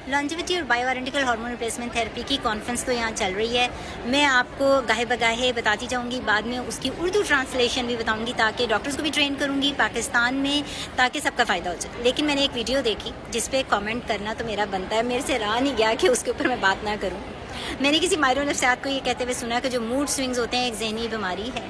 Longevity और bio identical hormone replacement therapy की conference तो यहाँ चल रही है। मैं आपको गाहे बगाहे बताती जाऊँगी, बाद में उसकी उर्दू ट्रांसलेशन भी बताऊँगी ताकि डॉक्टर्स को भी ट्रेन करूँगी पाकिस्तान में, ताकि सबका फ़ायदा हो जाए। लेकिन मैंने एक वीडियो देखी जिस पे कमेंट करना तो मेरा बनता है, मेरे से रहा नहीं गया कि उसके ऊपर मैं बात ना करूँ। मैंने किसी माहिर नफ्सियात को ये कहते हुए सुना कि जो मूड स्विंग्स होते हैं एक ज़हनी बीमारी है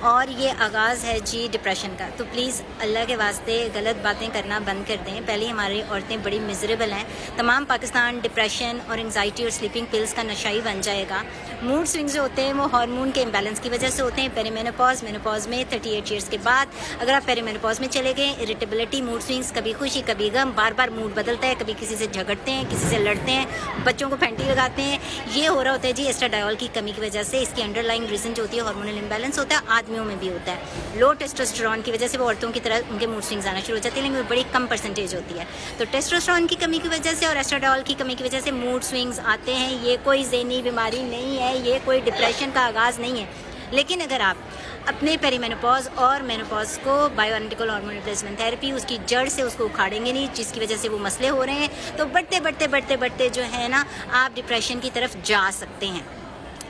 और ये आगाज़ है जी डिप्रेशन का। तो प्लीज़ अल्लाह के वास्ते गलत बातें करना बंद कर दें। पहले हमारी औरतें बड़ी मिजरेबल हैं। तमाम पाकिस्तान डिप्रेशन और एंग्जाइटी और स्लीपिंग पिल्स का नशाई बन जाएगा। मूड स्विंग्स जो होते हैं वो हार्मोन के इम्बैलेंस की वजह से होते हैं। पेरीमेनोपॉज में 38 ईयर्स के बाद अगर आप पेरीमेनोपॉज में चले गए, इरिटेबिलिटी, मूड स्विंग्स, कभी खुशी कभी गम, बार बार मूड बदलता है, कभी किसी से झगड़ते हैं, किसी से लड़ते हैं, बच्चों को फैंटी लगाते हैं, ये हो रहा होता है जी एस्ट्राडायोल की कमी की वजह से। इसकी अंडरलाइंग रीज़न जो होती है हार्मोनल इम्बैलेंस होता है, आदमियों में भी होता है। लो टेस्टोस्टेरोन की वजह से वो औरतों की तरह उनके मूड स्विंग्स आना शुरू हो जाते हैं, लेकिन वो बड़ी कम परसेंटेज होती है। तो टेस्टोस्टेरोन की कमी की वजह से और एस्ट्राडायोल की कमी की वजह से मूड स्विंग्स आते हैं। ये कोई ज़हनी बीमारी नहीं है, ये कोई डिप्रेशन का आगाज़ नहीं है। लेकिन अगर आप अपने पेरीमेनोपॉज और मेनोपॉज को bio identical hormone replacement therapy उसकी जड़ से उसको उखाड़ेंगे नहीं, जिसकी वजह से वो मसले हो रहे हैं, तो बढ़ते जो है ना आप डिप्रेशन की तरफ जा सकते हैं।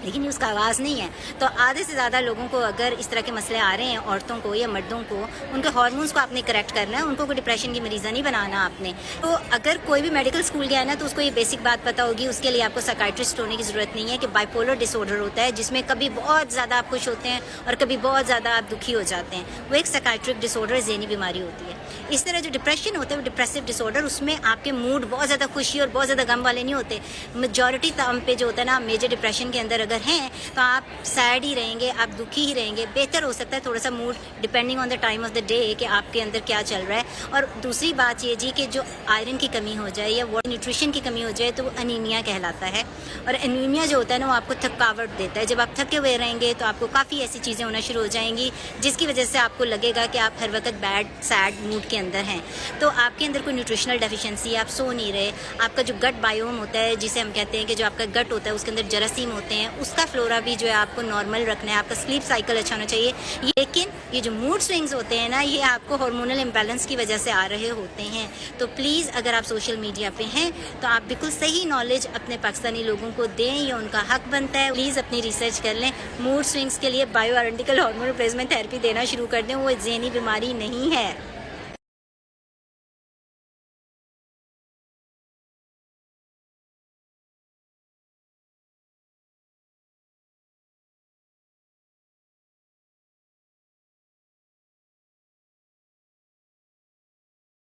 लेकिन ये उसका आवाज़ नहीं है। तो आधे से ज़्यादा लोगों को अगर इस तरह के मसले आ रहे हैं, औरतों को या मर्दों को, उनके हार्मोन्स को आपने करेक्ट करना है, उनको कोई डिप्रेशन की मरीज़ा नहीं बनाना आपने। तो अगर कोई भी मेडिकल स्कूल गया है ना तो उसको ये बेसिक बात पता होगी। उसके लिए आपको साइकाइट्रिस्ट होने की ज़रूरत नहीं है कि बाइपोलर डिसऑर्डर होता है जिसमें कभी बहुत ज़्यादा आप खुश होते हैं और कभी बहुत ज़्यादा आप दुखी हो जाते हैं। वो एक साइकाइट्रिक डिसऑर्डर, ज़हनी बीमारी होती है। इस तरह जो डिप्रेशन होता है वो डिप्रेसिव डिसऑर्डर, उसमें आपके मूड बहुत ज़्यादा खुशी और बहुत ज़्यादा गम वाले नहीं होते। मेजॉरिटी टाइम पे जो होता है ना, मेजर डिप्रेशन के अंदर अगर हैं तो आप सैड ही रहेंगे, आप दुखी ही रहेंगे। बेहतर हो सकता है थोड़ा सा mood depending on the time of the day कि आपके अंदर क्या चल रहा है। और दूसरी बात ये जी कि जो आयरन की कमी हो जाए या वाटर न्यूट्रिशन की कमी हो जाए तो वो अनीमिया कहलाता है। और अनीमिया जो होता है ना वो आपको थकावट देता है। जब आप थके हुए रहेंगे तो आपको काफ़ी ऐसी चीज़ें होना शुरू हो जाएंगी जिसकी वजह से आपको लगेगा कि आप हर वक्त बैड सैड मूड के अंदर हैं। तो आपके अंदर कोई न्यूट्रिशनल डेफिशिएंसी, आप सो नहीं रहे, आपका जो गट बायोम होता है जिसे हम कहते हैं कि जो आपका गट होता है उसके अंदर जरासीम होते हैं, उसका फ्लोरा भी जो है आपको नॉर्मल रखना है। आपका स्लीप साइकिल अच्छा होना चाहिए। लेकिन ये जो मूड स्विंग्स होते हैं ना ये आपको हार्मोनल इम्बैलेंस की वजह से आ रहे होते हैं। तो प्लीज़ अगर आप सोशल मीडिया पे हैं तो आप बिल्कुल सही नॉलेज अपने पाकिस्तानी लोगों को दें, ये उनका हक बनता है। प्लीज़ अपनी रिसर्च कर लें। मूड स्विंग्स के लिए bio identical hormone replacement therapy देना शुरू कर दें। वो ज़हनी बीमारी नहीं है।